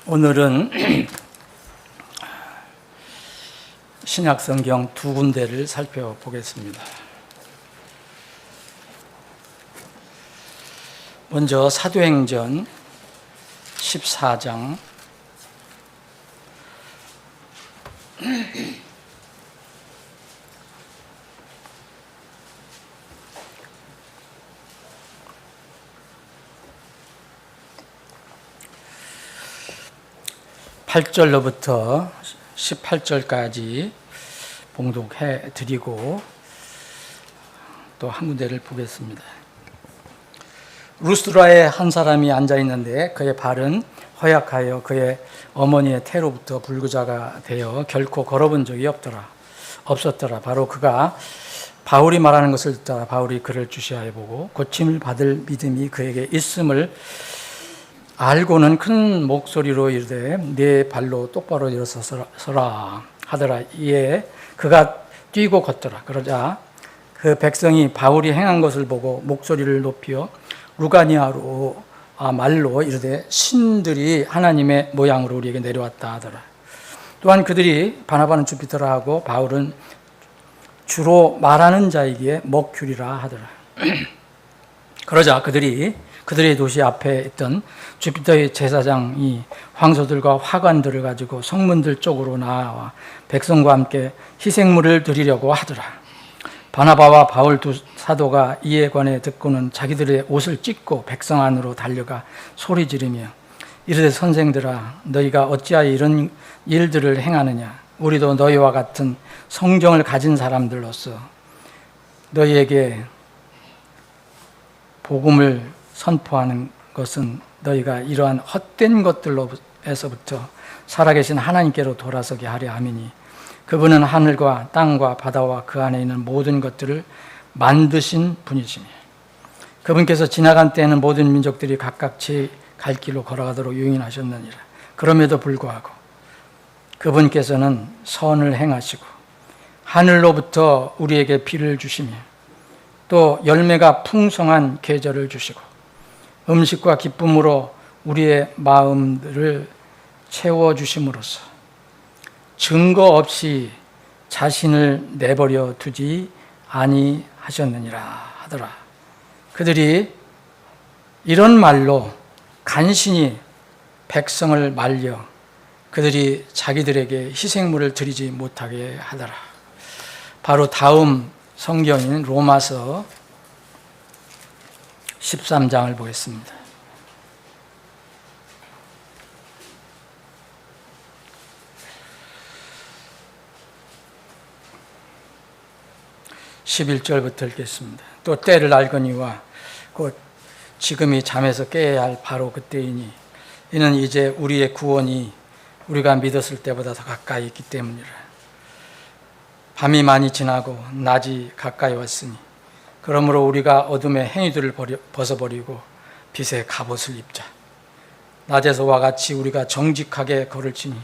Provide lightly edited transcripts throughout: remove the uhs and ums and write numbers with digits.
오늘은 신약성경 두 군데를 살펴보겠습니다. 먼저 사도행전 14장 8절로부터 18절까지 봉독해 드리고 또 한 군데를 보겠습니다. 루스드라에 한 사람이 앉아 있는데 그의 발은 허약하여 그의 어머니의 태로부터 불구자가 되어 결코 걸어본 적이 없었더라. 바로 그가 바울이 말하는 것을 듣자 바울이 그를 주시하여 보고 고침을 받을 믿음이 그에게 있음을 알고는 큰 목소리로 이르되 네 발로 똑바로 일어서라 하더라. 이에 그가 뛰고 걷더라. 그러자 그 백성이 바울이 행한 것을 보고 목소리를 높여 루가니아로 말로 이르되 신들이 하나님의 모양으로 우리에게 내려왔다 하더라. 또한 그들이 바나바는 주피터라 하고 바울은 주로 말하는 자이기에 먹큐리라 하더라. 그러자 그들의 도시 앞에 있던 주피터의 제사장이 황소들과 화관들을 가지고 성문들 쪽으로 나와 백성과 함께 희생물을 드리려고 하더라. 바나바와 바울 두 사도가 이에 관해 듣고는 자기들의 옷을 찢고 백성 안으로 달려가 소리 지르며 이르되 선생들아 너희가 어찌하여 이런 일들을 행하느냐. 우리도 너희와 같은 성정을 가진 사람들로서 너희에게 복음을 선포하는 것은 너희가 이러한 헛된 것들로에서부터 살아계신 하나님께로 돌아서게 하려 함이니 그분은 하늘과 땅과 바다와 그 안에 있는 모든 것들을 만드신 분이시니 그분께서 지나간 때에는 모든 민족들이 각각 제 갈 길로 걸어가도록 유인하셨느니라. 그럼에도 불구하고 그분께서는 선을 행하시고 하늘로부터 우리에게 비를 주시며 또 열매가 풍성한 계절을 주시고 음식과 기쁨으로 우리의 마음들을 채워주심으로써 증거 없이 자신을 내버려 두지 아니하셨느니라 하더라. 그들이 이런 말로 간신히 백성을 말려 그들이 자기들에게 희생물을 드리지 못하게 하더라. 바로 다음 성경인 로마서 13장을 보겠습니다. (11절부터) 읽겠습니다. 또 때를 알거니와 곧 지금이 잠에서 깨어야 할 바로 그때이니 이는 이제 우리의 구원이 우리가 믿었을 때보다 더 가까이 있기 때문이라. 밤이 많이 지나고 낮이 가까이 왔으니 그러므로 우리가 어둠의 행위들을 벗어버리고 빛의 갑옷을 입자. 낮에서와 같이 우리가 정직하게 걸을지니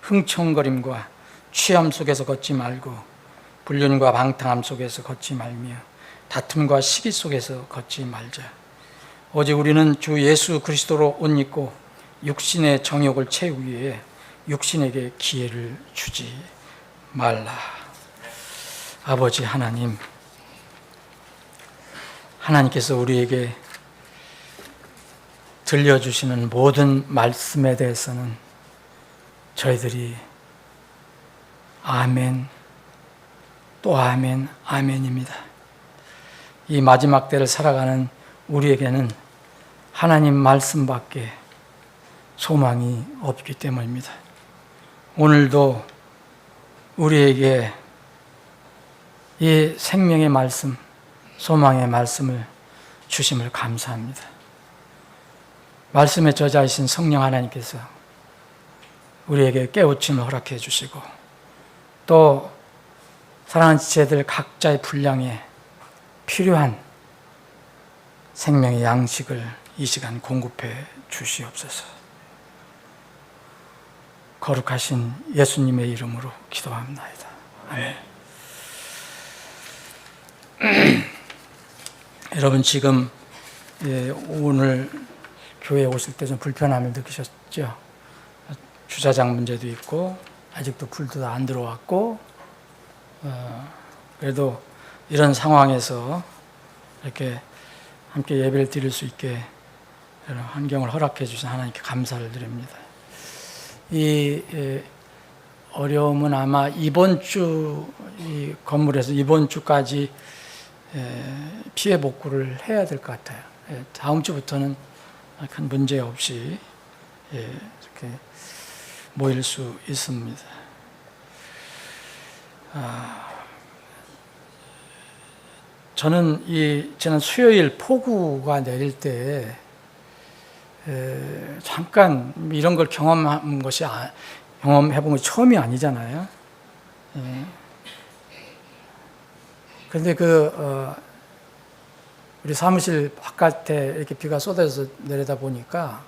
흥청거림과 취함 속에서 걷지 말고 불륜과 방탕함 속에서 걷지 말며 다툼과 시기 속에서 걷지 말자. 오직 우리는 주 예수 그리스도로 옷 입고 육신의 정욕을 채우기 위해 육신에게 기회를 주지 말라. 아버지 하나님, 하나님께서 우리에게 들려주시는 모든 말씀에 대해서는 저희들이 아멘, 또 아멘, 아멘입니다. 이 마지막 때를 살아가는 우리에게는 하나님 말씀밖에 소망이 없기 때문입니다. 오늘도 우리에게 이 생명의 말씀, 소망의 말씀을 주심을 감사합니다. 말씀의 저자이신 성령 하나님께서 우리에게 깨우침을 허락해 주시고 또 사랑하는 지체들 각자의 분량에 필요한 생명의 양식을 이 시간 공급해 주시옵소서. 거룩하신 예수님의 이름으로 기도합니다. 아멘. 여러분 지금 오늘 교회에 오실 때 좀 불편함을 느끼셨죠? 주차장 문제도 있고 아직도 불도 안 들어왔고 그래도 이런 상황에서 이렇게 함께 예배를 드릴 수 있게 이런 환경을 허락해 주신 하나님께 감사를 드립니다. 이 어려움은 아마 이번 주 이 건물에서 이번 주까지 피해 복구를 해야 될 것 같아요. 다음 주부터는 큰 문제 없이 이렇게 모일 수 있습니다. 저는 이 지난 수요일 폭우가 내릴 때 잠깐 이런 걸 경험해본 것이 처음이 아니잖아요. 그런데 우리 사무실 바깥에 이렇게 비가 쏟아져서 내려다 보니까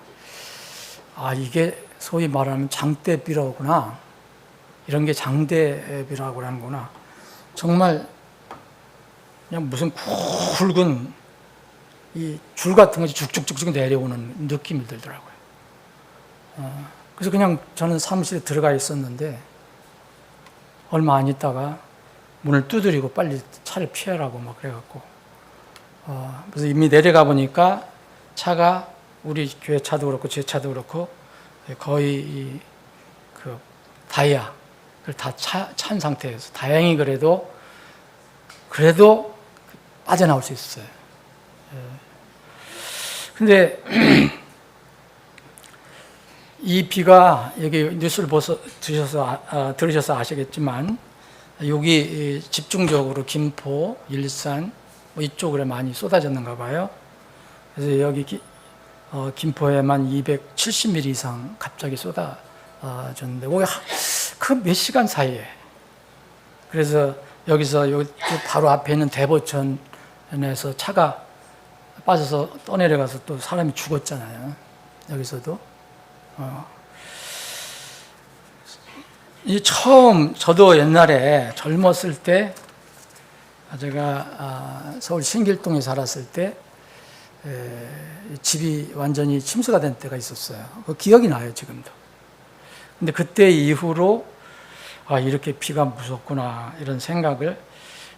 이게 소위 말하는 장대비라구나, 이런 게 장대비라고 하는구나. 정말 그냥 무슨 굵은 이 줄 같은 것이 쭉쭉쭉쭉 내려오는 느낌이 들더라고요. 그래서 그냥 저는 사무실에 들어가 있었는데 얼마 안 있다가 문을 두드리고 빨리 차를 피하라고 막 그래갖고 그래서 이미 내려가 보니까 차가 우리 교회 차도 그렇고 제 차도 그렇고 거의 그 다이아를 다 찬 상태여서 다행히 그래도 빠져나올 수 있어요. 근데 이 비가 여기 뉴스를 들으셔서 아시겠지만 여기 집중적으로 김포, 일산 이쪽으로 많이 쏟아졌는가 봐요. 그래서 여기 김포에만 270mm 이상 갑자기 쏟아졌는데 그 몇 시간 사이에, 그래서 여기서 바로 앞에 있는 대보천에서 차가 빠져서 떠내려가서 또 사람이 죽었잖아요. 여기서도. 저도 옛날에 젊었을 때, 제가 서울 신길동에 살았을 때 집이 완전히 침수가 된 때가 있었어요. 그 기억이 나요, 지금도. 근데 그때 이후로 이렇게 비가 무섭구나, 이런 생각을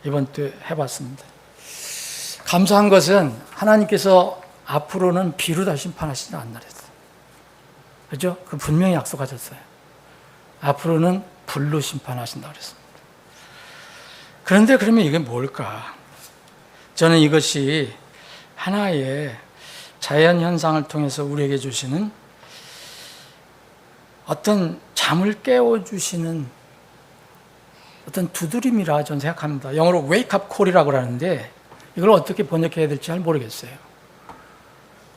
이번 때 해봤습니다. 감사한 것은 하나님께서 앞으로는 비로 다 심판하시지 않나 그랬어요. 그죠? 그 분명히 약속하셨어요. 앞으로는 불로 심판하신다 그랬습니다. 그런데 그러면 이게 뭘까? 저는 이것이 하나의 자연 현상을 통해서 우리에게 주시는 어떤 잠을 깨워주시는 어떤 두드림이라 저는 생각합니다. 영어로 wake up call이라고 하는데 이걸 어떻게 번역해야 될지 잘 모르겠어요.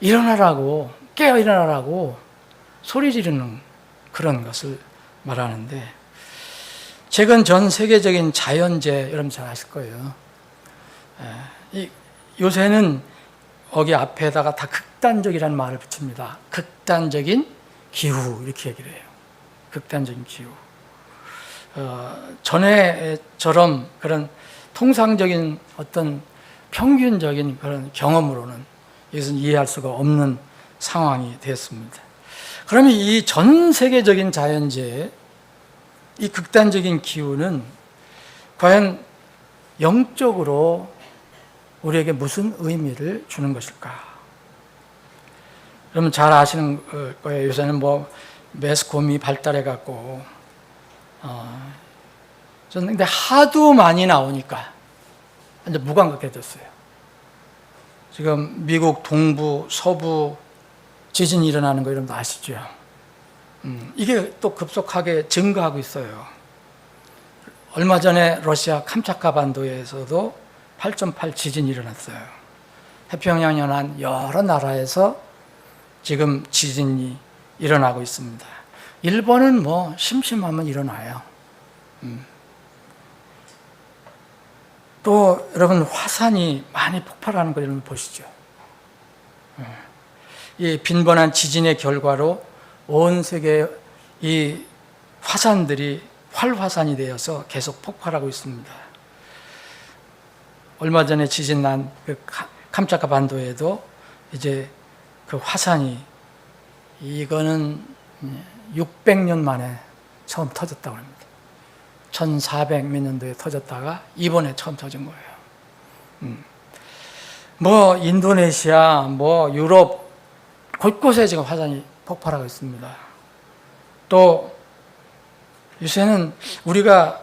일어나라고, 깨어 일어나라고 소리 지르는 그런 것을 말하는데, 최근 전 세계적인 자연재해, 여러분 잘 아실 거예요. 요새는 여기 앞에다가 다 극단적이라는 말을 붙입니다. 극단적인 기후, 이렇게 얘기를 해요. 극단적인 기후. 전에처럼 그런 통상적인 어떤 평균적인 그런 경험으로는 이것은 이해할 수가 없는 상황이 됐습니다. 그러면 이 전 세계적인 자연재해, 이 극단적인 기후는 과연 영적으로 우리에게 무슨 의미를 주는 것일까? 여러분 잘 아시는 거예요. 요새는 매스컴이 발달해갖고, 저는 근데 하도 많이 나오니까 이제 무감각해졌어요. 지금 미국 동부, 서부 지진이 일어나는 거 여러분도 아시죠? 이게 또 급속하게 증가하고 있어요. 얼마 전에 러시아 캄차카 반도에서도 8.8 지진이 일어났어요. 태평양 연안 여러 나라에서 지금 지진이 일어나고 있습니다. 일본은 심심하면 일어나요. 또 여러분 화산이 많이 폭발하는 거 여러분 보시죠. 이 빈번한 지진의 결과로 온 세계 이 화산들이 활화산이 되어서 계속 폭발하고 있습니다. 얼마 전에 지진 난 그 캄차카 반도에도 이제 그 화산이, 이거는 600년 만에 처음 터졌다고 합니다. 1400 몇 년도에 터졌다가 이번에 처음 터진 거예요. 뭐 인도네시아, 뭐 유럽 곳곳에 지금 화산이 폭발하고 있습니다. 또 요새는 우리가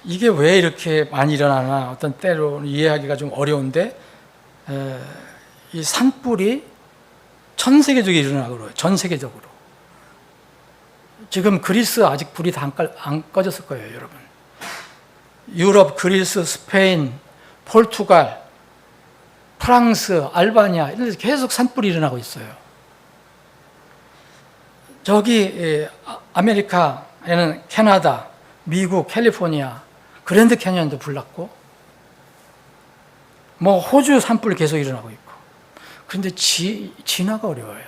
이게 왜 이렇게 많이 일어나나 어떤 때로 이해하기가 좀 어려운데 이 산불이 전 세계적으로 일어나고 그래요. 전 세계적으로. 지금 그리스 아직 불이 다 안 꺼졌을 거예요, 여러분. 유럽, 그리스, 스페인, 포르투갈, 프랑스, 알바니아 이런 데서 계속 산불이 일어나고 있어요. 저기 아메리카에는 캐나다, 미국, 캘리포니아, 그랜드 캐니언도 불났고, 뭐 호주 산불 계속 일어나고 있고. 그런데 진화가 어려워요.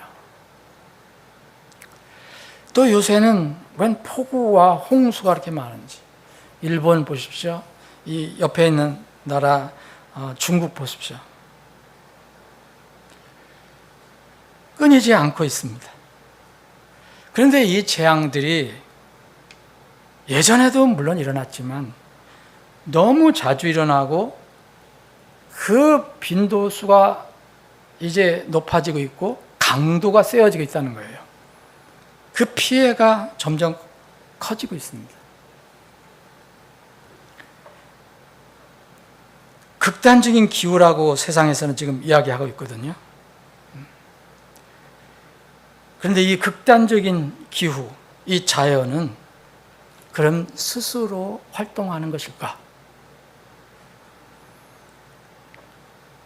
또 요새는 웬 폭우와 홍수가 그렇게 많은지. 일본 보십시오. 이 옆에 있는 나라 중국 보십시오. 끊이지 않고 있습니다. 그런데 이 재앙들이 예전에도 물론 일어났지만 너무 자주 일어나고 그 빈도수가 이제 높아지고 있고 강도가 세어지고 있다는 거예요. 그 피해가 점점 커지고 있습니다. 극단적인 기후라고 세상에서는 지금 이야기하고 있거든요. 그런데 이 극단적인 기후, 이 자연은 그럼 스스로 활동하는 것일까?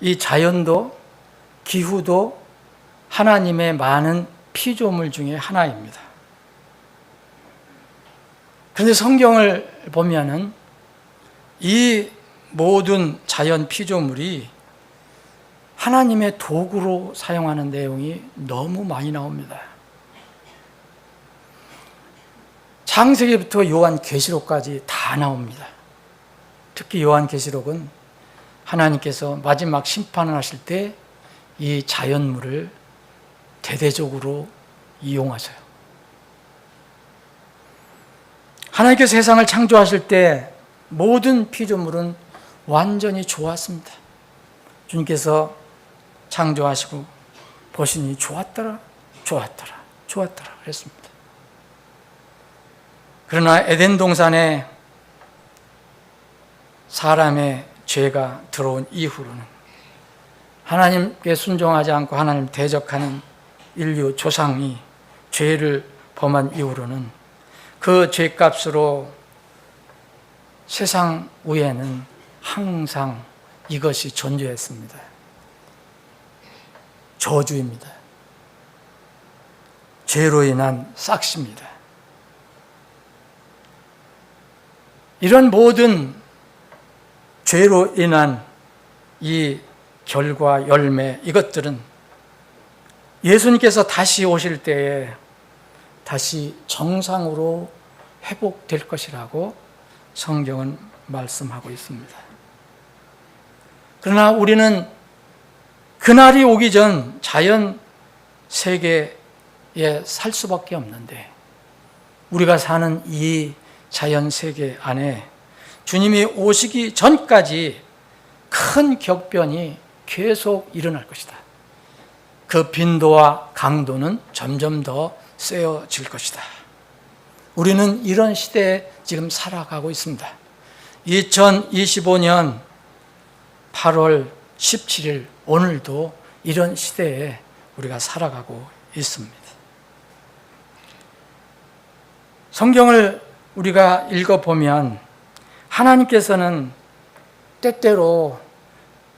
이 자연도 기후도 하나님의 많은 피조물 중에 하나입니다. 그런데 성경을 보면은 이 모든 자연 피조물이 하나님의 도구로 사용하는 내용이 너무 많이 나옵니다. 창세기부터 요한계시록까지 다 나옵니다. 특히 요한계시록은 하나님께서 마지막 심판을 하실 때 이 자연물을 대대적으로 이용하셔요. 하나님께서 세상을 창조하실 때 모든 피조물은 완전히 좋았습니다. 주님께서 창조하시고 보시니 좋았더라, 좋았더라, 좋았더라 그랬습니다. 그러나 에덴 동산에 사람의 죄가 들어온 이후로는 하나님께 순종하지 않고 하나님 대적하는 인류 조상이 죄를 범한 이후로는 그 죄값으로 세상 위에는 항상 이것이 존재했습니다. 저주입니다. 죄로 인한 싹시입니다. 이런 모든 죄로 인한 이 결과, 열매, 이것들은 예수님께서 다시 오실 때에 다시 정상으로 회복될 것이라고 성경은 말씀하고 있습니다. 그러나 우리는 그날이 오기 전 자연 세계에 살 수밖에 없는데 우리가 사는 이 자연 세계 안에 주님이 오시기 전까지 큰 격변이 계속 일어날 것이다. 그 빈도와 강도는 점점 더 세어질 것이다. 우리는 이런 시대에 지금 살아가고 있습니다. 2025년 8월 17일 오늘도 이런 시대에 우리가 살아가고 있습니다. 성경을 우리가 읽어보면 하나님께서는 때때로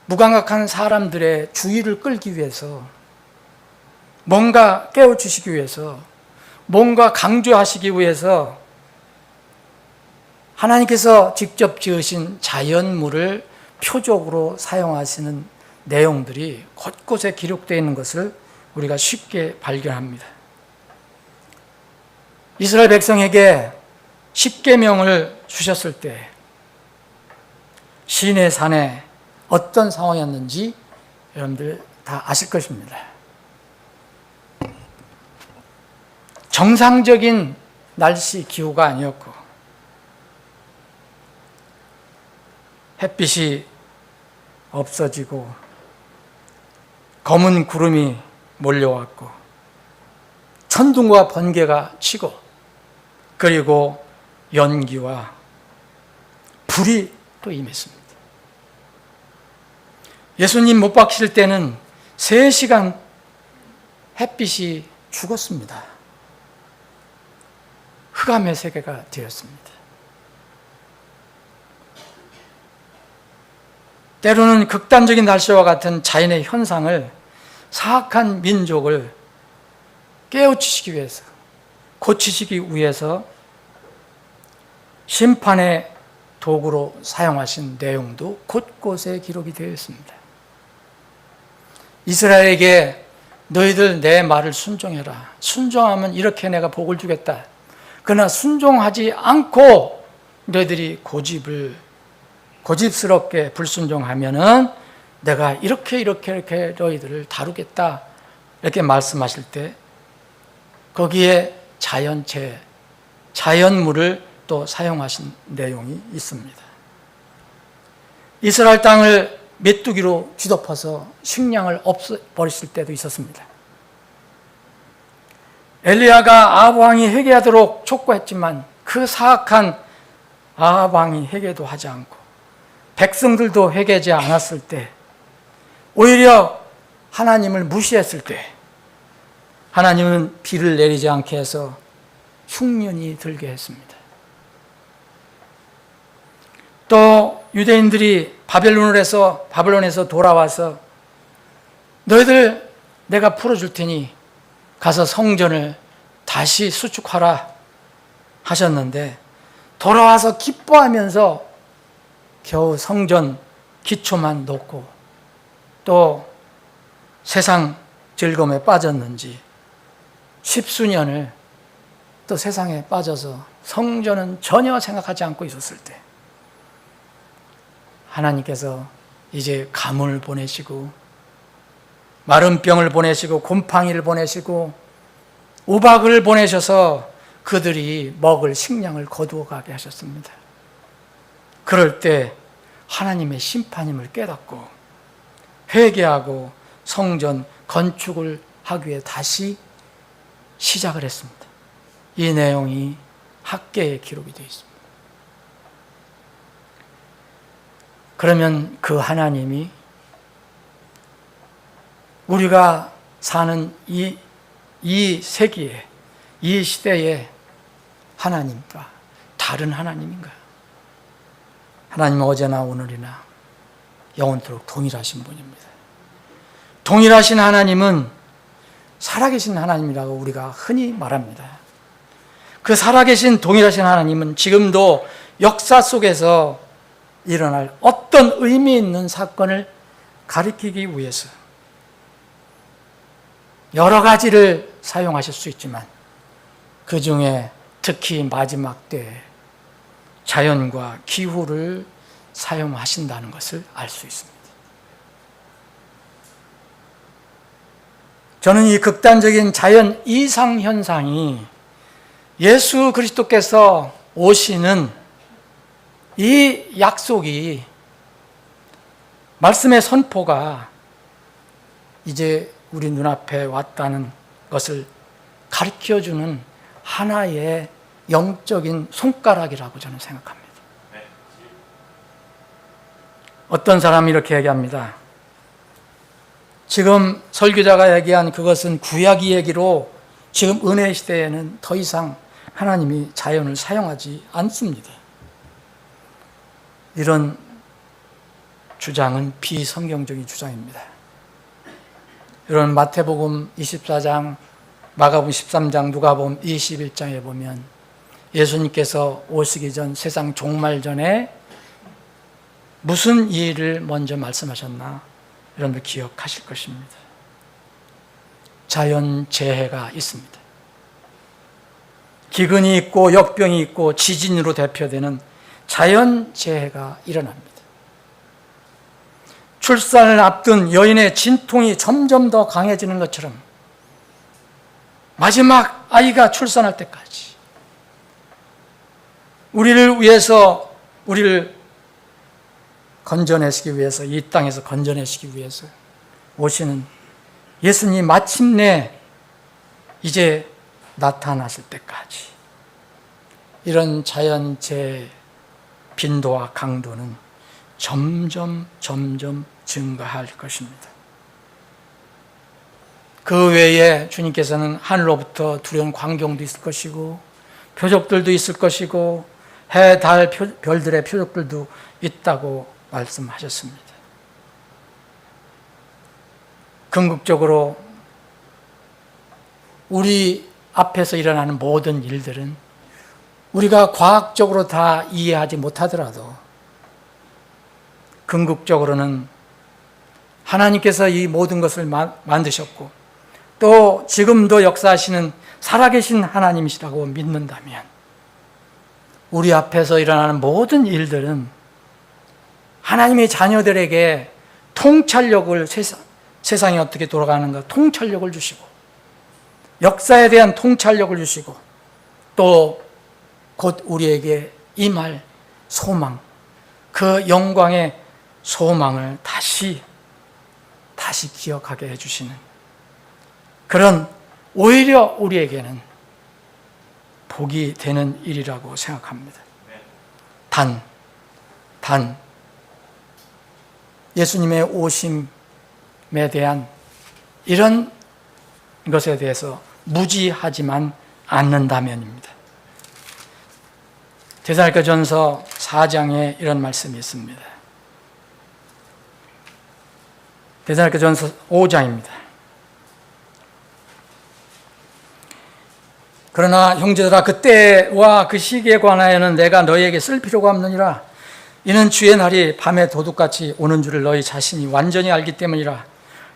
무감각한 사람들의 주의를 끌기 위해서 뭔가 깨워주시기 위해서 뭔가 강조하시기 위해서 하나님께서 직접 지으신 자연물을 표적으로 사용하시는 내용들이 곳곳에 기록되어 있는 것을 우리가 쉽게 발견합니다. 이스라엘 백성에게 십계명을 주셨을 때 시내 산에 어떤 상황이었는지 여러분들 다 아실 것입니다. 정상적인 날씨 기후가 아니었고 햇빛이 없어지고 검은 구름이 몰려왔고 천둥과 번개가 치고 그리고 연기와 불이 또 임했습니다. 예수님 못 박히실 때는 3시간 햇빛이 죽었습니다. 흑암의 세계가 되었습니다. 때로는 극단적인 날씨와 같은 자연의 현상을 사악한 민족을 깨우치시기 위해서, 고치시기 위해서 심판의 도구로 사용하신 내용도 곳곳에 기록이 되어 있습니다. 이스라엘에게 너희들 내 말을 순종해라. 순종하면 이렇게 내가 복을 주겠다. 그러나 순종하지 않고 너희들이 고집스럽게 불순종하면은 내가 이렇게 너희들을 다루겠다. 이렇게 말씀하실 때 거기에 자연물을 또 사용하신 내용이 있습니다. 이스라엘 땅을 메뚜기로 뒤덮어서 식량을 없애버리실 때도 있었습니다. 엘리야가 아합 왕이 회개하도록 촉구했지만 그 사악한 아합 왕이 회개도 하지 않고 백성들도 회개하지 않았을 때, 오히려 하나님을 무시했을 때 하나님은 비를 내리지 않게 해서 흉년이 들게 했습니다. 또 유대인들이 바벨론에서 돌아와서 너희들 내가 풀어줄 테니 가서 성전을 다시 수축하라 하셨는데 돌아와서 기뻐하면서 겨우 성전 기초만 놓고 또 세상 즐거움에 빠졌는지 10수년을 또 세상에 빠져서 성전은 전혀 생각하지 않고 있었을 때 하나님께서 이제 가뭄을 보내시고 마른 병을 보내시고 곰팡이를 보내시고 우박을 보내셔서 그들이 먹을 식량을 거두어 가게 하셨습니다. 그럴 때 하나님의 심판임을 깨닫고 회개하고 성전 건축을 하기 위해 다시 시작을 했습니다. 이 내용이 학계에 기록이 되어 있습니다. 그러면 그 하나님이 우리가 사는 이 세기에, 이 시대의 하나님과 다른 하나님인가요? 하나님은 어제나 오늘이나 영원토록 동일하신 분입니다. 동일하신 하나님은 살아계신 하나님이라고 우리가 흔히 말합니다. 그 살아계신 동일하신 하나님은 지금도 역사 속에서 일어날 어떤 의미 있는 사건을 가리키기 위해서 여러 가지를 사용하실 수 있지만 그 중에 특히 마지막 때에 자연과 기후를 사용하신다는 것을 알 수 있습니다. 저는 이 극단적인 자연 이상 현상이 예수 그리스도께서 오시는 이 약속이, 말씀의 선포가 이제 우리 눈앞에 왔다는 것을 가르쳐주는 하나의 영적인 손가락이라고 저는 생각합니다. 어떤 사람이 이렇게 얘기합니다. 지금 설교자가 얘기한 그것은 구약 이야기로 지금 은혜 시대에는 더 이상 하나님이 자연을 사용하지 않습니다. 이런 주장은 비성경적인 주장입니다. 이런 마태복음 24장, 마가복음 13장, 누가복음 21장에 보면 예수님께서 오시기 전 세상 종말 전에 무슨 일을 먼저 말씀하셨나 여러분들 기억하실 것입니다. 자연재해가 있습니다. 기근이 있고 역병이 있고 지진으로 대표되는 자연재해가 일어납니다. 출산을 앞둔 여인의 진통이 점점 더 강해지는 것처럼 마지막 아이가 출산할 때까지 우리를 위해서, 우리를 건져내시기 위해서, 이 땅에서 건져내시기 위해서 오시는 예수님 마침내 이제 나타나실 때까지 이런 자연재해 빈도와 강도는 점점 증가할 것입니다. 그 외에 주님께서는 하늘로부터 두려운 광경도 있을 것이고 표적들도 있을 것이고 해, 달, 별들의 표적들도 있다고 말씀하셨습니다. 궁극적으로 우리 앞에서 일어나는 모든 일들은 우리가 과학적으로 다 이해하지 못하더라도 궁극적으로는 하나님께서 이 모든 것을 만드셨고 또 지금도 역사하시는 살아계신 하나님이시라고 믿는다면 우리 앞에서 일어나는 모든 일들은 하나님의 자녀들에게 통찰력을, 세상이 어떻게 돌아가는가 통찰력을 주시고 역사에 대한 통찰력을 주시고 또 곧 우리에게 임할 소망, 그 영광의 소망을 다시 기억하게 해주시는 그런, 오히려 우리에게는 복이 되는 일이라고 생각합니다. 단 예수님의 오심에 대한 이런 것에 대해서 무지하지만 않는다면입니다. 데살로니가전서 4장에 이런 말씀이 있습니다. 데살로니가전서 5장입니다. 그러나 형제들아 그때와 그 시기에 관하여는 내가 너희에게 쓸 필요가 없느니라. 이는 주의 날이 밤에 도둑같이 오는 줄을 너희 자신이 완전히 알기 때문이라.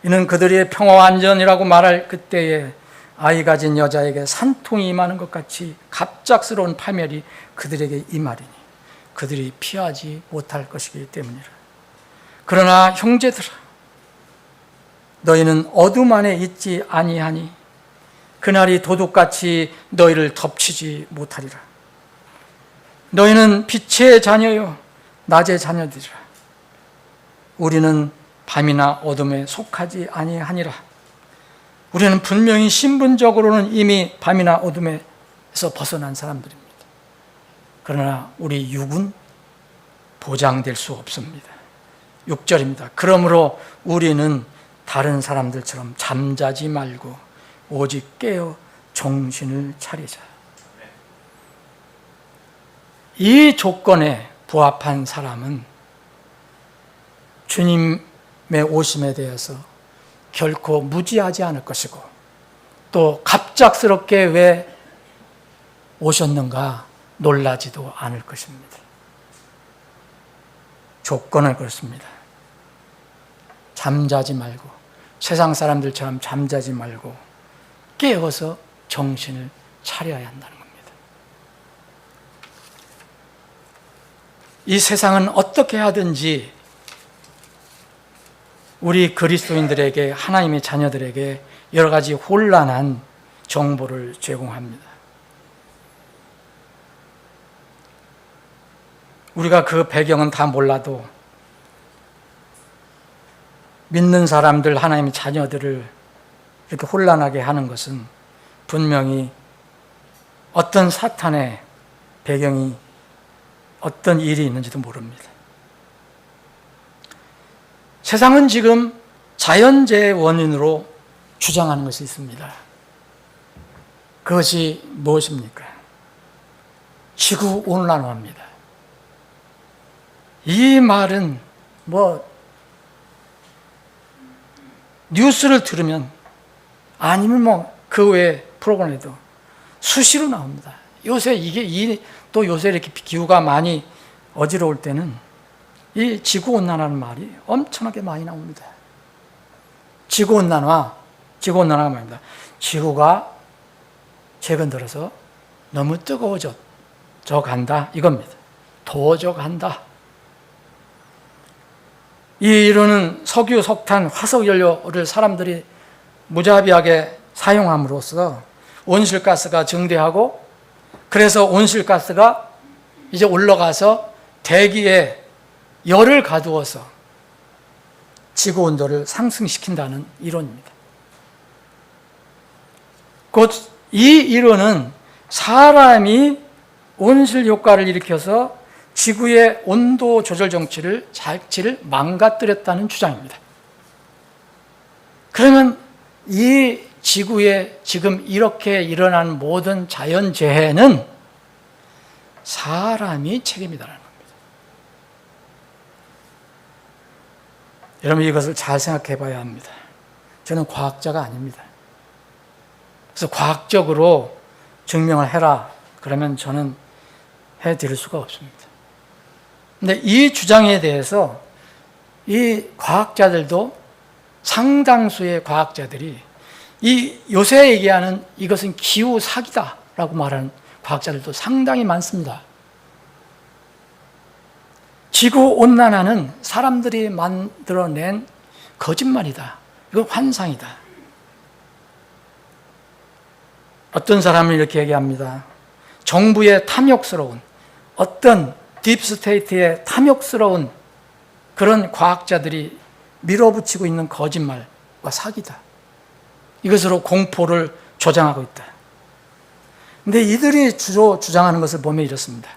이는 그들의 평화와 안전이라고 말할 그때에 아이 가진 여자에게 산통이 임하는 것 같이 갑작스러운 파멸이 그들에게 임하리니 그들이 피하지 못할 것이기 때문이라. 그러나 형제들아 너희는 어둠 안에 있지 아니하니 그날이 도둑같이 너희를 덮치지 못하리라. 너희는 빛의 자녀요 낮의 자녀들이라. 우리는 밤이나 어둠에 속하지 아니하니라. 우리는 분명히 신분적으로는 이미 밤이나 어둠에서 벗어난 사람들입니다. 그러나 우리 육은 보장될 수 없습니다. 6절입니다. 그러므로 우리는 다른 사람들처럼 잠자지 말고 오직 깨어 정신을 차리자. 이 조건에 부합한 사람은 주님의 오심에 대해서 결코 무지하지 않을 것이고 또 갑작스럽게 왜 오셨는가 놀라지도 않을 것입니다. 조건을 그렇습니다. 잠자지 말고 세상 사람들처럼 잠자지 말고 깨어서 정신을 차려야 한다는 겁니다. 이 세상은 어떻게 하든지 우리 그리스도인들에게, 하나님의 자녀들에게 여러 가지 혼란한 정보를 제공합니다. 우리가 그 배경은 다 몰라도 믿는 사람들, 하나님의 자녀들을 이렇게 혼란하게 하는 것은 분명히 어떤 사탄의 배경이, 어떤 일이 있는지도 모릅니다. 세상은 지금 자연재해 원인으로 주장하는 것이 있습니다. 그것이 무엇입니까? 지구온난화입니다. 이 말은 뉴스를 들으면 아니면 그 외 프로그램에도 수시로 나옵니다. 요새 또 요새 이렇게 기후가 많이 어지러울 때는 이 지구온난화라는 말이 엄청나게 많이 나옵니다. 지구온난화가 말입니다. 지구가 최근 들어서 너무 뜨거워져 간다 이겁니다. 더워져 간다. 이로는 석유, 석탄, 화석 연료를 사람들이 무자비하게 사용함으로써 온실가스가 증대하고, 그래서 온실가스가 이제 올라가서 대기에 열을 가두어서 지구 온도를 상승시킨다는 이론입니다. 곧 이 이론은 사람이 온실 효과를 일으켜서 지구의 온도 조절 정치를 망가뜨렸다는 주장입니다. 그러면 이 지구에 지금 이렇게 일어난 모든 자연재해는 사람이 책임이다라는 겁니다. 여러분, 이것을 잘 생각해 봐야 합니다. 저는 과학자가 아닙니다. 그래서 과학적으로 증명을 해라 그러면 저는 해드릴 수가 없습니다. 근데 이 주장에 대해서 이 과학자들도, 상당수의 과학자들이 이 요새 얘기하는 이것은 기후 사기다라고 말하는 과학자들도 상당히 많습니다. 지구 온난화는 사람들이 만들어낸 거짓말이다. 이건 환상이다. 어떤 사람은 이렇게 얘기합니다. 정부의 탐욕스러운, 어떤 딥스테이트의 탐욕스러운 그런 과학자들이 밀어붙이고 있는 거짓말과 사기다. 이것으로 공포를 조장하고 있다. 근데 이들이 주로 주장하는 것을 보면 이렇습니다.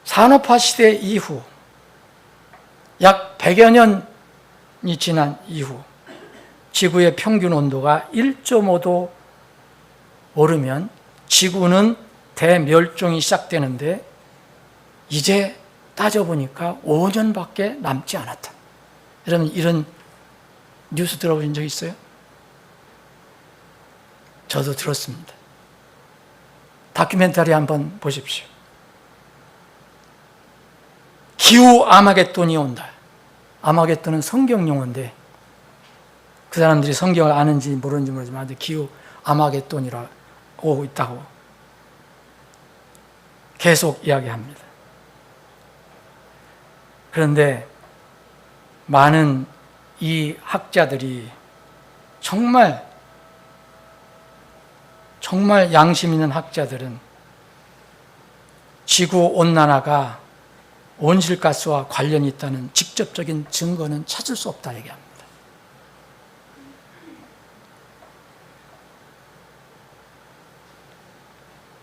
산업화 시대 이후 약 100여 년이 지난 이후 지구의 평균 온도가 1.5도 오르면 지구는 대멸종이 시작되는데 이제 따져보니까 5년밖에 남지 않았다. 여러분, 이런 뉴스 들어보신 적 있어요? 저도 들었습니다. 다큐멘터리 한번 보십시오. 기후 아마겟돈이 온다. 아마겟돈은 성경 용어인데 그 사람들이 성경을 아는지 모르는지 모르지만 기후 아마겟돈이라고 있다고 계속 이야기합니다. 그런데 많은 이 학자들이 정말 양심 있는 학자들은 지구 온난화가 온실가스와 관련이 있다는 직접적인 증거는 찾을 수 없다 얘기합니다.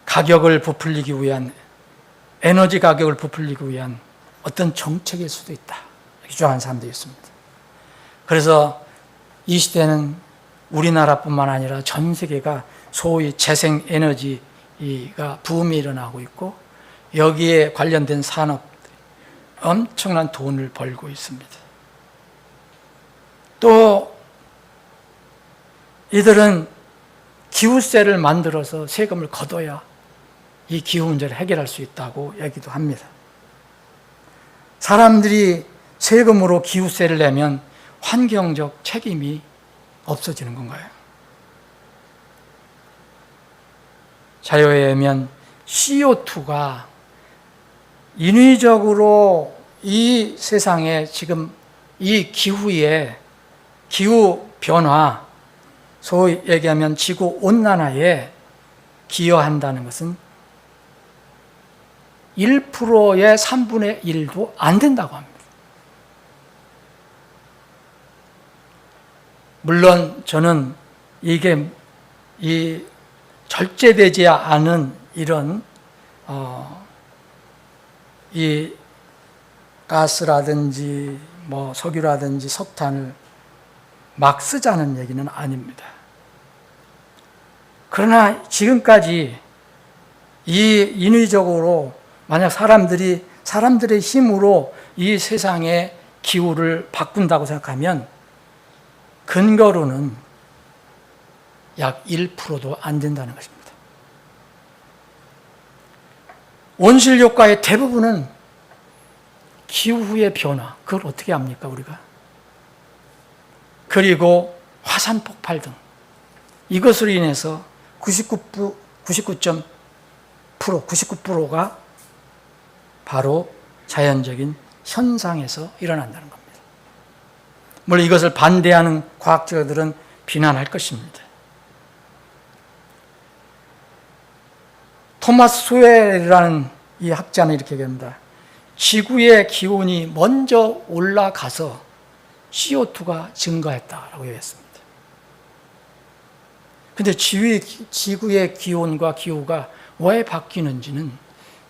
가격을 부풀리기 위한, 에너지 가격을 부풀리기 위한 어떤 정책일 수도 있다 이렇게 주장하는 사람들이 있습니다. 그래서 이 시대는 우리나라뿐만 아니라 전 세계가 소위 재생에너지가 붐이 일어나고 있고 여기에 관련된 산업들이 엄청난 돈을 벌고 있습니다. 또 이들은 기후세를 만들어서 세금을 걷어야 이 기후 문제를 해결할 수 있다고 얘기도 합니다. 사람들이 세금으로 기후세를 내면 환경적 책임이 없어지는 건가요? 자료에 의하면 CO2가 인위적으로 이 세상에 지금 이 기후 변화, 소위 얘기하면 지구 온난화에 기여한다는 것은 1%의 3분의 1도 안 된다고 합니다. 물론 저는 이게 이 절제되지 않은 이런 이 가스라든지 뭐 석유라든지 석탄을 막 쓰자는 얘기는 아닙니다. 그러나 지금까지 이 인위적으로 만약 사람들의 힘으로 이 세상의 기후를 바꾼다고 생각하면 근거로는 약 1%도 안 된다는 것입니다. 온실 효과의 대부분은 기후의 변화, 그걸 어떻게 합니까 우리가? 그리고 화산 폭발 등 이것으로 인해서 99.9%가 바로 자연적인 현상에서 일어난다는 겁니다. 물론 이것을 반대하는 과학자들은 비난할 것입니다. 토마스 소웰이라는 이 학자는 이렇게 얘기합니다. 지구의 기온이 먼저 올라가서 CO2가 증가했다라고 얘기했습니다. 근데 지구의 기온과 기후가 왜 바뀌는지는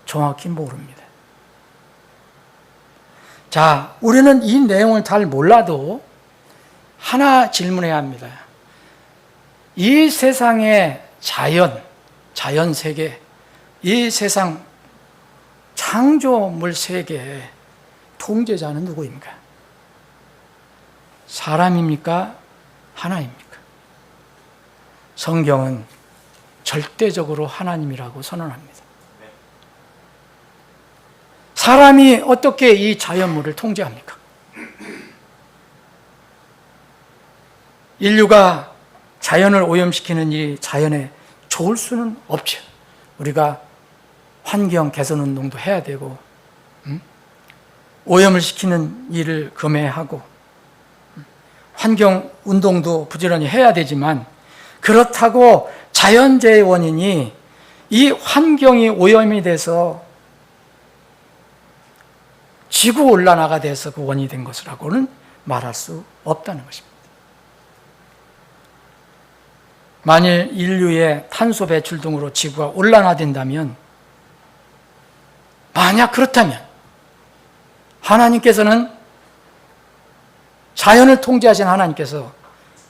정확히 모릅니다. 자, 우리는 이 내용을 잘 몰라도 하나 질문해야 합니다. 이 세상의 자연 세계, 이 세상 창조물 세계의 통제자는 누구입니까? 사람입니까? 하나입니까? 성경은 절대적으로 하나님이라고 선언합니다. 사람이 어떻게 이 자연물을 통제합니까? 인류가 자연을 오염시키는 일이 자연에 좋을 수는 없죠. 우리가 환경 개선 운동도 해야 되고, 오염을 시키는 일을 금해하고, 환경 운동도 부지런히 해야 되지만, 그렇다고 자연재해의 원인이 이 환경이 오염이 돼서 지구온난화가 돼서 그 원인이 된 것이라고는 말할 수 없다는 것입니다. 만일 인류의 탄소 배출 등으로 지구가 온난화된다면, 만약 그렇다면 하나님께서는, 자연을 통제하신 하나님께서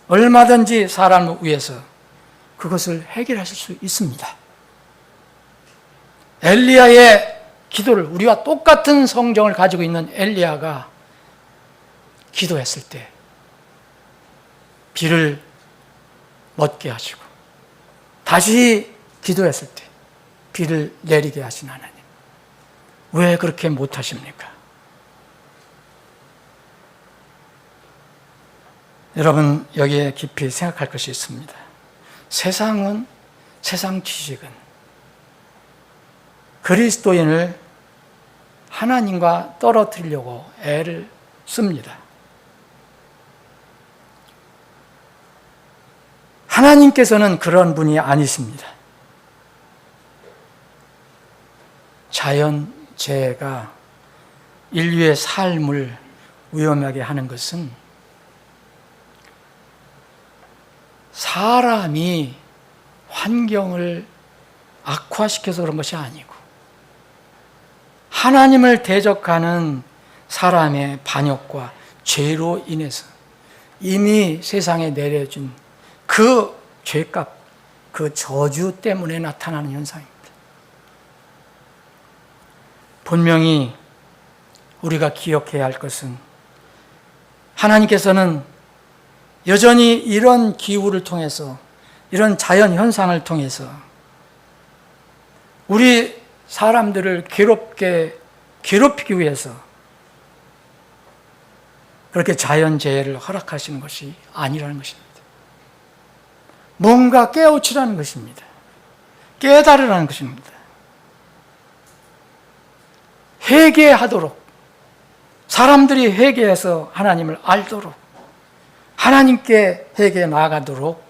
얼마든지 사람을 위해서 그것을 해결하실 수 있습니다. 엘리야의 기도를, 우리와 똑같은 성정을 가지고 있는 엘리야가 기도했을 때 비를 멎게 하시고, 다시 기도했을 때 비를 내리게 하신 하나님, 왜 그렇게 못하십니까? 여러분, 여기에 깊이 생각할 것이 있습니다. 세상 지식은 그리스도인을 하나님과 떨어뜨리려고 애를 씁니다. 하나님께서는 그런 분이 아니십니다. 자연재해가 인류의 삶을 위험하게 하는 것은 사람이 환경을 악화시켜서 그런 것이 아니고, 하나님을 대적하는 사람의 반역과 죄로 인해서 이미 세상에 내려진 그 죄값, 그 저주 때문에 나타나는 현상입니다. 분명히 우리가 기억해야 할 것은, 하나님께서는 여전히 이런 기후를 통해서, 이런 자연 현상을 통해서 우리 사람들을 괴롭히기 위해서 그렇게 자연재해를 허락하시는 것이 아니라는 것입니다. 뭔가 깨우치라는 것입니다. 깨달으라는 것입니다. 회개하도록, 사람들이 회개해서 하나님을 알도록, 하나님께 회개해 나아가도록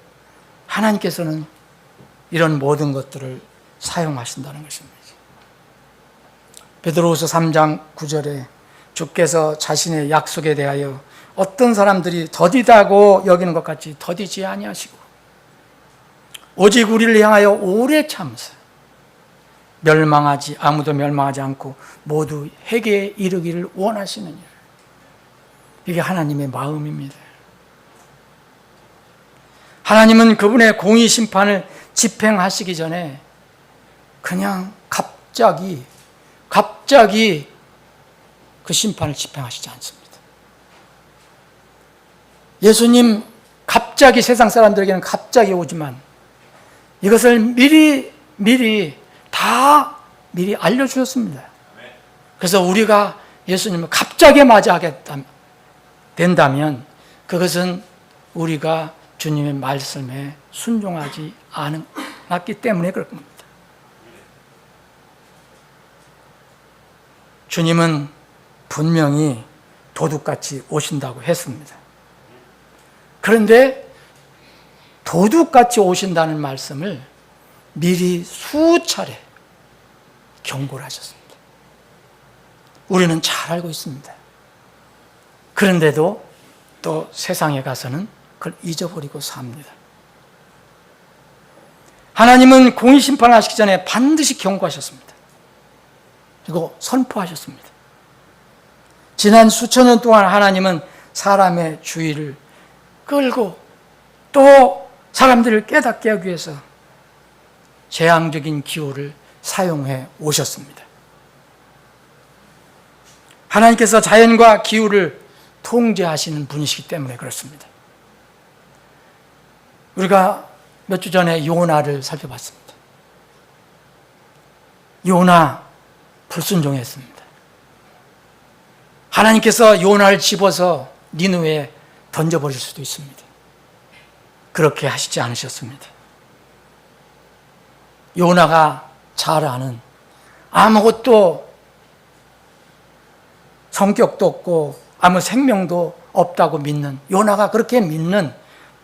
하나님께서는 이런 모든 것들을 사용하신다는 것입니다. 베드로후서 3장 9절에 주께서 자신의 약속에 대하여 어떤 사람들이 더디다고 여기는 것 같이 더디지 아니하시고, 오직 우리를 향하여 오래 참으사 아무도 멸망하지 않고 모두 회개에 이르기를 원하시느니라. 이게 하나님의 마음입니다. 하나님은 그분의 공의 심판을 집행하시기 전에 그냥 갑자기 그 심판을 집행하시지 않습니다. 예수님 갑자기 세상 사람들에게는 갑자기 오지만 이것을 미리 알려주셨습니다. 그래서 우리가 예수님을 갑자기 맞이하게 된다면 그것은 우리가 주님의 말씀에 순종하지 않았기 때문에 그럴 겁니다. 주님은 분명히 도둑같이 오신다고 했습니다. 그런데 도둑같이 오신다는 말씀을 미리 수차례 경고를 하셨습니다. 우리는 잘 알고 있습니다. 그런데도 또 세상에 가서는 그걸 잊어버리고 삽니다. 하나님은 공의 심판하시기 전에 반드시 경고하셨습니다. 그리고 선포하셨습니다. 지난 수천 년 동안 하나님은 사람의 주의를 끌고 또 사람들을 깨닫게 하기 위해서 재앙적인 기후를 사용해 오셨습니다. 하나님께서 자연과 기후를 통제하시는 분이시기 때문에 그렇습니다. 우리가 몇 주 전에 요나를 살펴봤습니다. 요나 불순종했습니다. 하나님께서 요나를 집어서 니느웨에 던져버릴 수도 있습니다. 그렇게 하시지 않으셨습니다. 요나가 잘 아는, 아무것도 성격도 없고 아무 생명도 없다고 믿는, 요나가 그렇게 믿는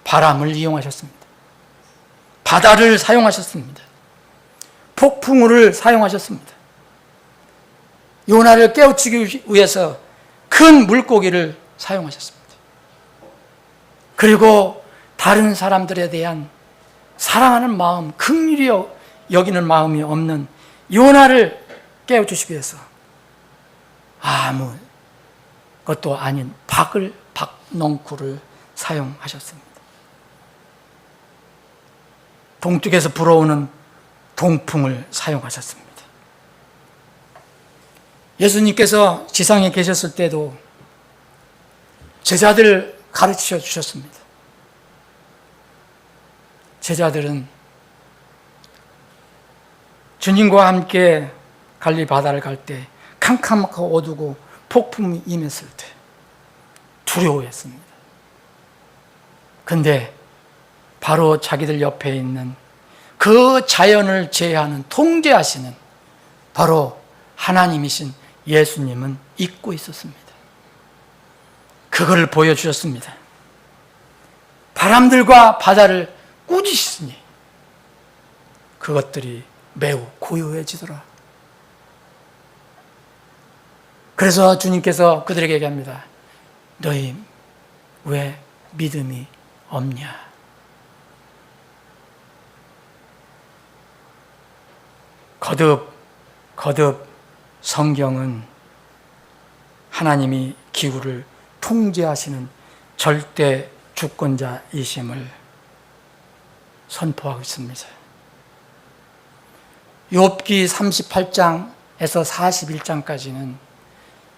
바람을 이용하셨습니다. 바다를 사용하셨습니다. 폭풍우를 사용하셨습니다. 요나를 깨우치기 위해서 큰 물고기를 사용하셨습니다. 그리고 다른 사람들에 대한 사랑하는 마음, 긍휼히 여기는 마음이 없는 요나를 깨우치시기 위해서 아무 것도 아닌 박넝쿨을 사용하셨습니다. 동쪽에서 불어오는 동풍을 사용하셨습니다. 예수님께서 지상에 계셨을 때도 제자들 가르쳐 주셨습니다. 제자들은 주님과 함께 갈릴리 바다를 갈 때 캄캄하고 어두고 폭풍이 임했을 때 두려워했습니다. 근데 바로 자기들 옆에 있는 그 자연을 제어하는, 통제하시는 바로 하나님이신 예수님은 잊고 있었습니다. 그거를 보여주셨습니다. 바람들과 바다를 꾸짖으시니 그것들이 매우 고요해지더라. 그래서 주님께서 그들에게 얘기합니다. 너희 왜 믿음이 없냐? 거듭 성경은 하나님이 기후를 통제하시는 절대 주권자이심을 선포하고 있습니다. 욥기 38장에서 41장까지는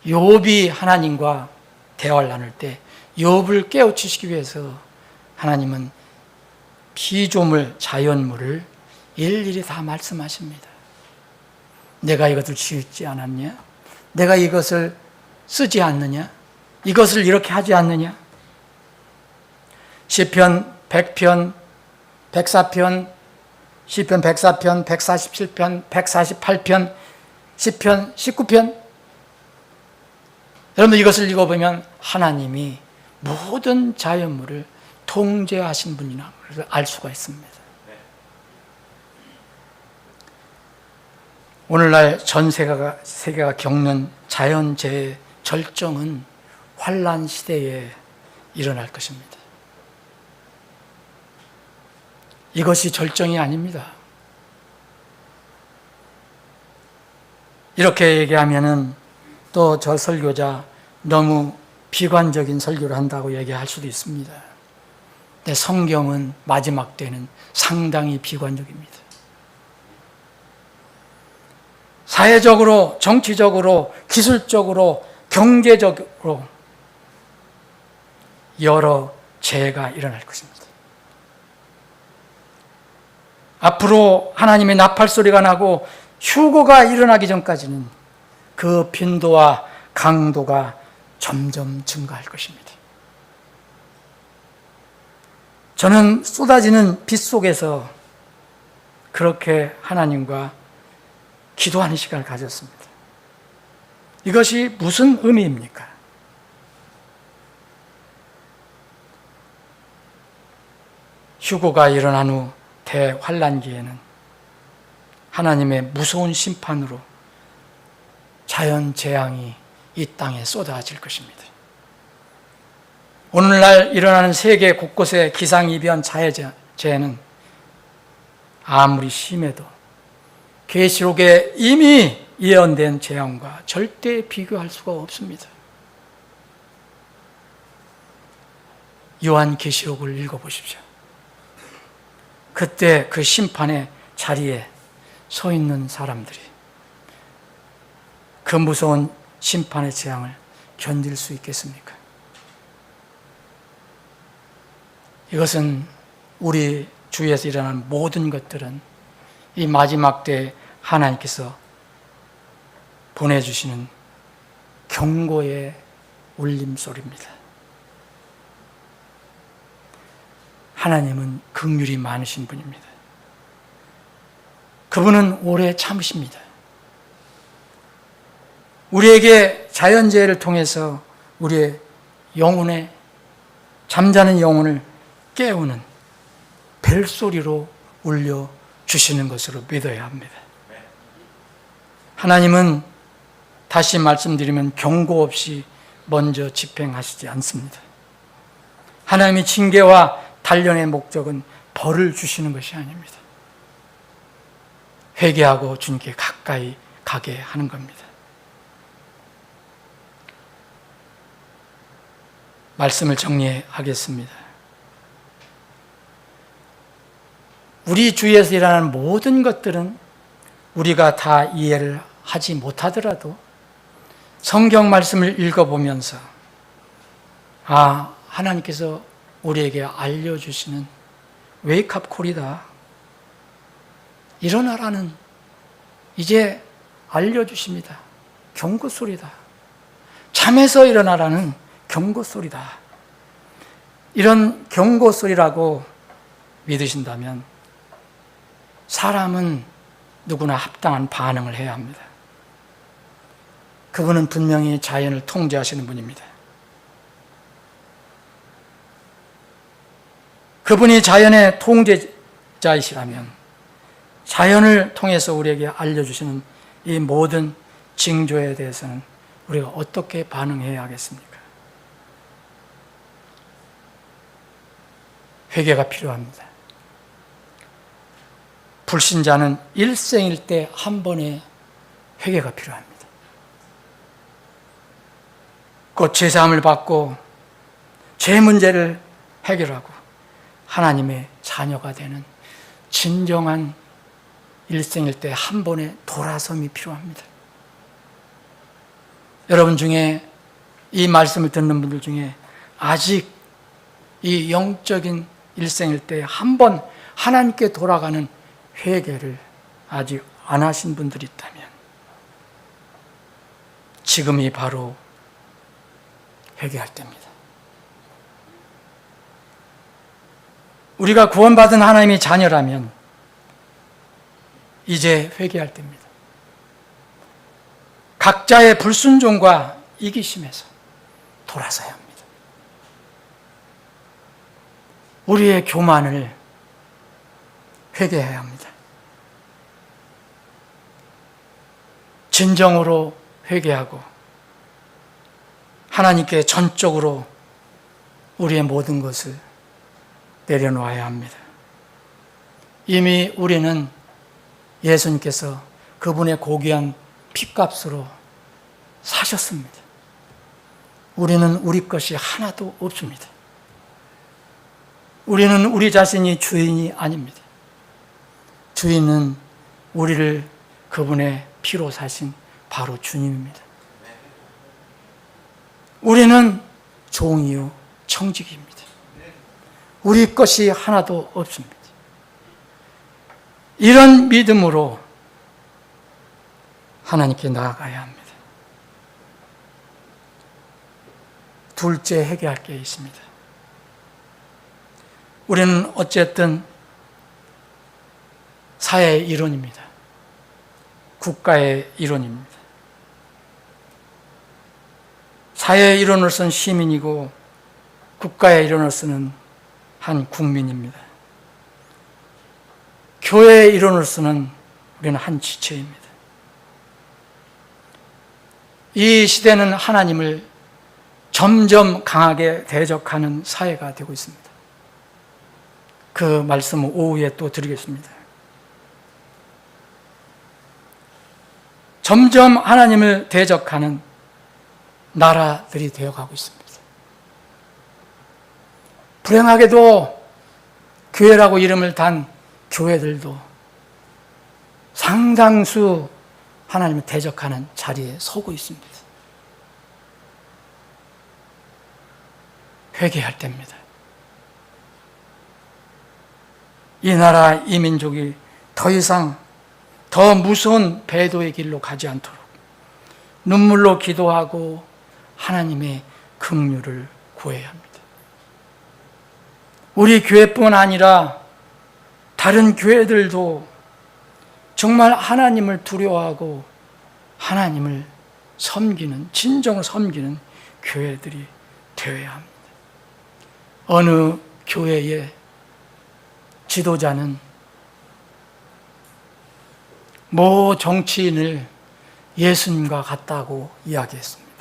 욥이 하나님과 대화를 나눌 때 욥을 깨우치시기 위해서 하나님은 피조물, 자연물을 일일이 다 말씀하십니다. 내가 이것을 지었지 않았냐? 내가 이것을 쓰지 않느냐? 이것을 이렇게 하지 않느냐? 시편 100편, 104편, 시편 104편, 147편, 148편, 시편 19편. 여러분들 이것을 읽어보면 하나님이 모든 자연물을 통제하신 분이나 알 수가 있습니다. 오늘날 전 세계가 겪는 자연재해 절정은 환란 시대에 일어날 것입니다. 이것이 절정이 아닙니다. 이렇게 얘기하면은 또 저 설교자 너무 비관적인 설교를 한다고 얘기할 수도 있습니다. 근데 성경은 마지막 때는 상당히 비관적입니다. 사회적으로, 정치적으로, 기술적으로, 경제적으로 여러 재해가 일어날 것입니다. 앞으로 하나님의 나팔 소리가 나고 휴거가 일어나기 전까지는 그 빈도와 강도가 점점 증가할 것입니다. 저는 쏟아지는 빛 속에서 그렇게 하나님과 기도하는 시간을 가졌습니다. 이것이 무슨 의미입니까? 휴거가 일어난 후 대환란기에는 하나님의 무서운 심판으로 자연 재앙이 이 땅에 쏟아질 것입니다. 오늘날 일어나는 세계 곳곳의 기상이변 자연재해는 아무리 심해도 계시록에 이미 예언된 재앙과 절대 비교할 수가 없습니다. 요한계시록을 읽어보십시오. 그때 그 심판의 자리에 서 있는 사람들이 그 무서운 심판의 재앙을 견딜 수 있겠습니까? 이것은 우리 주위에서 일어나는 모든 것들은 이 마지막 때에 하나님께서 보내주시는 경고의 울림소리입니다. 하나님은 긍휼이 많으신 분입니다. 그분은 오래 참으십니다. 우리에게 자연재해를 통해서 우리의 영혼의 잠자는 영혼을 깨우는 벨소리로 울려주시는 것으로 믿어야 합니다. 하나님은 다시 말씀드리면 경고 없이 먼저 집행하시지 않습니다. 하나님의 징계와 단련의 목적은 벌을 주시는 것이 아닙니다. 회개하고 주님께 가까이 가게 하는 겁니다. 말씀을 정리하겠습니다. 우리 주위에서 일어나는 모든 것들은 우리가 다 이해를 하지 못하더라도 성경 말씀을 읽어보면서 하나님께서 우리에게 알려주시는 웨이크업 콜이다. 일어나라는 이제 알려주십니다. 경고 소리다. 잠에서 일어나라는 경고 소리다. 이런 경고 소리라고 믿으신다면 사람은 누구나 합당한 반응을 해야 합니다. 그분은 분명히 자연을 통제하시는 분입니다. 그분이 자연의 통제자이시라면 자연을 통해서 우리에게 알려주시는 이 모든 징조에 대해서는 우리가 어떻게 반응해야 하겠습니까? 회개가 필요합니다. 불신자는 일생일 때 한 번의 회개가 필요합니다. 곧 제사함을 받고 죄 문제를 해결하고 하나님의 자녀가 되는 진정한 일생일 때 한 번의 돌아섬이 필요합니다. 여러분 중에 이 말씀을 듣는 분들 중에 아직 이 영적인 일생일 때 한 번 하나님께 돌아가는 회개를 아직 안 하신 분들이 있다면 지금이 바로 회개할 때입니다. 우리가 구원받은 하나님의 자녀라면 이제 회개할 때입니다. 각자의 불순종과 이기심에서 돌아서야 합니다. 우리의 교만을 회개해야 합니다. 진정으로 회개하고 하나님께 전적으로 우리의 모든 것을 내려놓아야 합니다. 이미 우리는 예수님께서 그분의 고귀한 피값으로 사셨습니다. 우리는 우리 것이 하나도 없습니다. 우리는 우리 자신이 주인이 아닙니다. 주인은 우리를 그분의 피로 사신 바로 주님입니다. 우리는 종이요 청직입니다. 우리 것이 하나도 없습니다. 이런 믿음으로 하나님께 나아가야 합니다. 둘째 회개할 게 있습니다. 우리는 어쨌든 사회의 일원입니다. 국가의 일원입니다. 사회의 일원으로서는 시민이고 국가의 일원으로서는 한 국민입니다. 교회의 일원으로서는 우리는 한 지체입니다. 이 시대는 하나님을 점점 강하게 대적하는 사회가 되고 있습니다. 그 말씀을 오후에 또 드리겠습니다. 점점 하나님을 대적하는 나라들이 되어가고 있습니다. 불행하게도 교회라고 이름을 단 교회들도 상당수 하나님을 대적하는 자리에 서고 있습니다. 회개할 때입니다. 이 나라, 이 민족이 더 이상 더 무서운 배도의 길로 가지 않도록 눈물로 기도하고 하나님의 긍휼을 구해야 합니다. 우리 교회뿐 아니라 다른 교회들도 정말 하나님을 두려워하고 하나님을 섬기는, 진정으로 섬기는 교회들이 되어야 합니다. 어느 교회의 지도자는 모 정치인을 예수님과 같다고 이야기했습니다.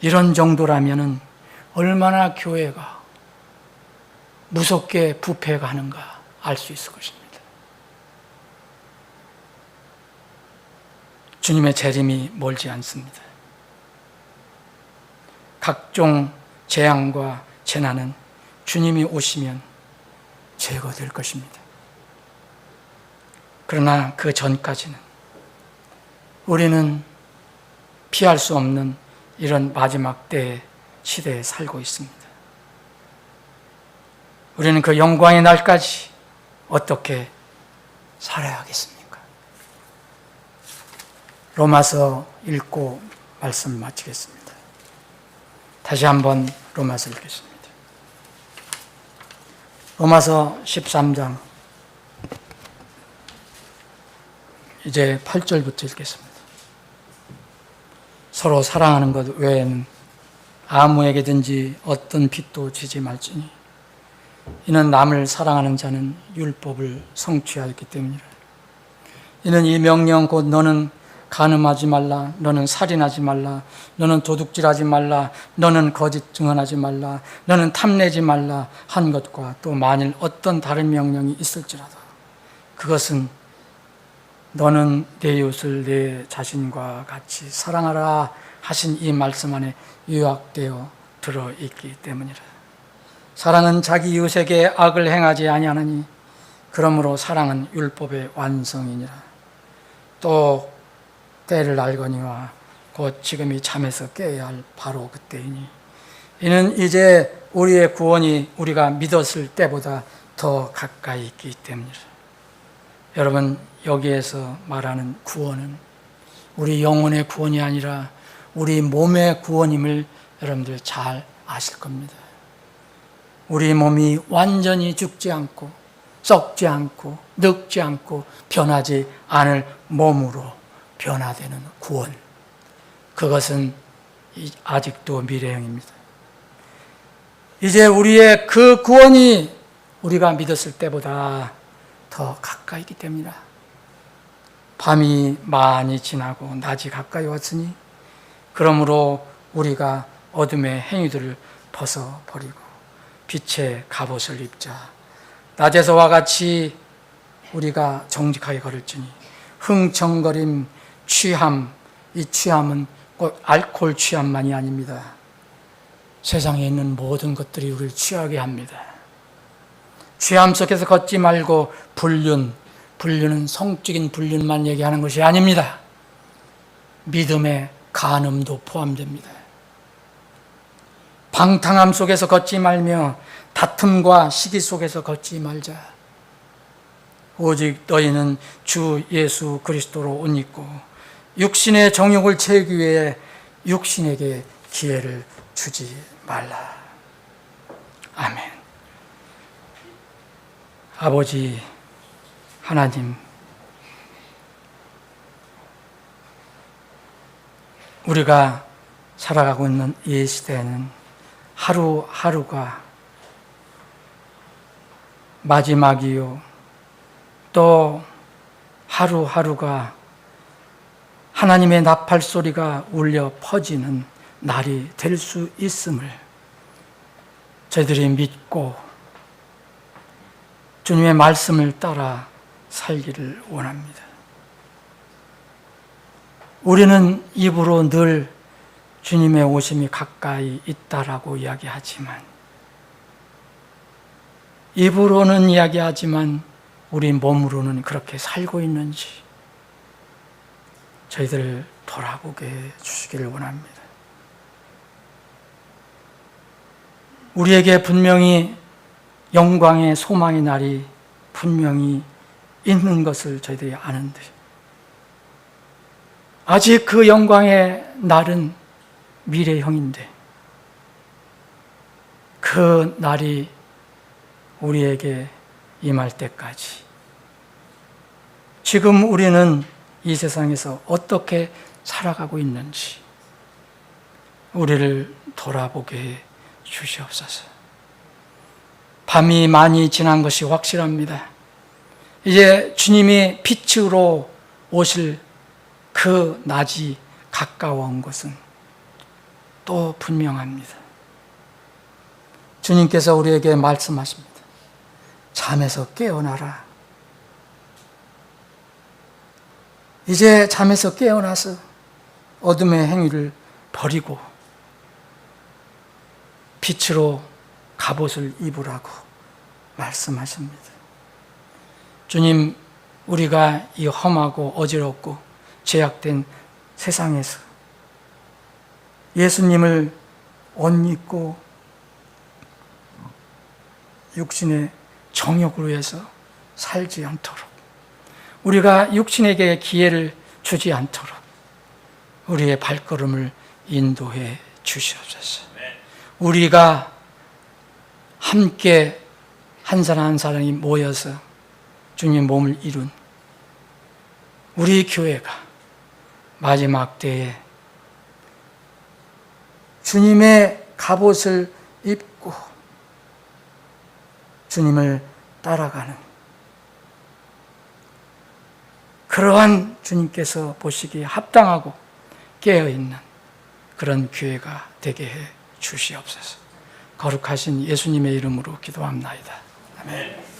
이런 정도라면 얼마나 교회가 무섭게 부패가는가 알 수 있을 것입니다. 주님의 재림이 멀지 않습니다. 각종 재앙과 재난은 주님이 오시면 제거될 것입니다. 그러나 그 전까지는 우리는 피할 수 없는 이런 마지막 때의 시대에 살고 있습니다. 우리는 그 영광의 날까지 어떻게 살아야 하겠습니까? 로마서 읽고 말씀 마치겠습니다. 다시 한번 로마서 읽겠습니다. 로마서 13장 이제 8절부터 읽겠습니다. 서로 사랑하는 것 외에는 아무에게든지 어떤 빚도 지지 말지니 이는 남을 사랑하는 자는 율법을 성취하였기 때문이라. 이는 이 명령 곧 너는 간음하지 말라, 너는 살인하지 말라, 너는 도둑질하지 말라, 너는 거짓 증언하지 말라, 너는 탐내지 말라 한 것과 또 만일 어떤 다른 명령이 있을지라도 그것은 너는 내 이웃을 내 자신과 같이 사랑하라 하신 이 말씀 안에 요약되어 들어있기 때문이라. 사랑은 자기 이웃에게 악을 행하지 아니하느니 그러므로 사랑은 율법의 완성이니라. 또 때를 알거니와 곧 지금이 잠에서 깨어야 할 바로 그때이니 이는 이제 우리의 구원이 우리가 믿었을 때보다 더 가까이 있기 때문이라. 여러분, 여기에서 말하는 구원은 우리 영혼의 구원이 아니라 우리 몸의 구원임을 여러분들 잘 아실 겁니다. 우리 몸이 완전히 죽지 않고 썩지 않고 늙지 않고 변하지 않을 몸으로 변화되는 구원, 그것은 아직도 미래형입니다. 이제 우리의 그 구원이 우리가 믿었을 때보다 더 가까이 있기 때문이다. 밤이 많이 지나고 낮이 가까이 왔으니 그러므로 우리가 어둠의 행위들을 벗어버리고 빛의 갑옷을 입자. 낮에서와 같이 우리가 정직하게 걸을지니 흥청거림, 취함, 이 취함은 꼭 알코올 취함만이 아닙니다. 세상에 있는 모든 것들이 우리를 취하게 합니다. 취함 속에서 걷지 말고 불륜은 성적인 불륜만 얘기하는 것이 아닙니다. 믿음의 간음도 포함됩니다. 방탕함 속에서 걷지 말며 다툼과 시기 속에서 걷지 말자. 오직 너희는 주 예수 그리스도로 옷 입고 육신의 정욕을 채우기 위해 육신에게 기회를 주지 말라. 아멘. 아버지 하나님, 우리가 살아가고 있는 이 시대에는 하루하루가 마지막이요, 또 하루하루가 하나님의 나팔 소리가 울려 퍼지는 날이 될 수 있음을 저희들이 믿고 주님의 말씀을 따라 살기를 원합니다. 우리는 입으로 늘 주님의 오심이 가까이 있다라고 이야기하지만, 입으로는 이야기하지만 우리 몸으로는 그렇게 살고 있는지 저희들 돌아보게 해주시기를 원합니다. 우리에게 분명히 영광의 소망의 날이 분명히 있는 것을 저희들이 아는데, 아직 그 영광의 날은 미래형인데, 그 날이 우리에게 임할 때까지 지금 우리는 이 세상에서 어떻게 살아가고 있는지 우리를 돌아보게 해 주시옵소서. 밤이 많이 지난 것이 확실합니다. 이제 주님이 빛으로 오실 그 낮이 가까워온 것은 또 분명합니다. 주님께서 우리에게 말씀하십니다. 잠에서 깨어나라. 이제 잠에서 깨어나서 어둠의 행위를 버리고 빛으로 갑옷을 입으라고 말씀하십니다. 주님, 우리가 이 험하고 어지럽고 죄악된 세상에서 예수님을 옷 입고 육신의 정욕으로 해서 살지 않도록, 우리가 육신에게 기회를 주지 않도록 우리의 발걸음을 인도해 주시옵소서. 우리가 함께 한 사람 한 사람이 모여서 주님 몸을 이룬 우리 교회가 마지막 때에 주님의 갑옷을 입고 주님을 따라가는 그러한 주님께서 보시기에 합당하고 깨어있는 그런 교회가 되게 해 주시옵소서. 거룩하신 예수님의 이름으로 기도합나이다. 아멘.